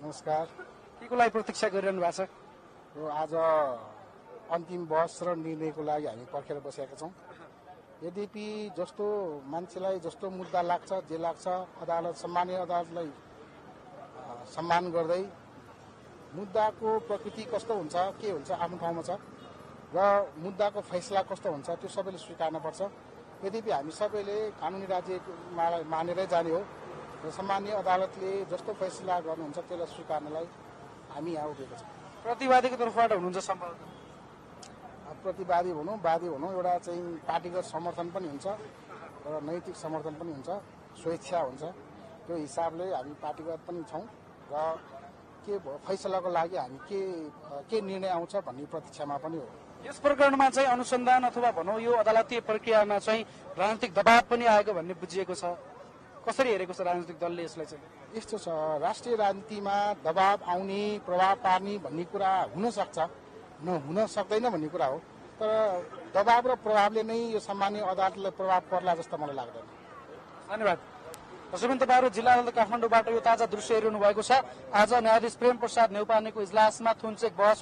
नमस्कार। के को लागि प्रतीक्षा गरिरहनु भएको छ? यो आज अन्तिम बहस र निर्णयको लागि हामी पर्खेर बसेका छौँ। यद्यपि जस्तो मान्छेलाई जस्तो मुद्दा लाग्छ, जे लाग्छ, अदालत सम्मानीय अदालतलाई सम्मान गर्दै मुद्दाको प्रकृति कस्तो हुन्छ, के हुन्छ आफ्नो ठाउँमा छ र मुद्दाको फैसला कस्तो हुन्छ त्यो सबैले स्वीकार्न पर्छ। यद्यपि हामी सबैले कानुनी राज्यमा मानेरै जाने हो र सम्मानीय अदालतले जस्तो फैसला गर्नुहुन्छ त्यसलाई स्वीकार्नलाई हामी यहाँ उभिएका छौँ। प्रतिवादीको तर्फबाट हुनुहुन्छ सम्भवतः? प्रतिवादी भनौँ, वादी भनौँ, एउटा चाहिँ पार्टीगत समर्थन पनि हुन्छ र नैतिक समर्थन पनि हुन्छ, स्वेच्छा हुन्छ। त्यो हिसाबले हामी पार्टीगत पनि छौँ र के फैसलाको लागि हामी के निर्णय आउँछ भन्ने प्रतीक्षामा पनि हो। यस प्रकरणमा चाहिँ अनुसन्धान अथवा भनौँ यो अदालतीय प्रक्रियामा चाहिँ राजनीतिक दबाव पनि आएको भन्ने बुझिएको छ। कसरी हेरेको छ राजनीतिक दलले यसलाई चाहिँ? यस्तो छ, राष्ट्रिय राजनीतिमा दबाव आउने, प्रभाव पार्ने भन्ने कुरा हुन सक्छ, हुन सक्दैन भन्ने कुरा हो। तर दबाव र प्रभावले नै यो सम्मानीय अदालतलाई प्रभाव पर्ला जस्तो मलाई लाग्दैन। धन्यवाद। दर्शकवृन्द, तपाईँहरू जिल्ला अदालत काठमाडौँबाट यो ताजा दृश्य हेरिरहनु भएको छ। आज न्यायाधीश प्रेम प्रसाद न्यौपानेको इजलासमा थुन्चेक बहस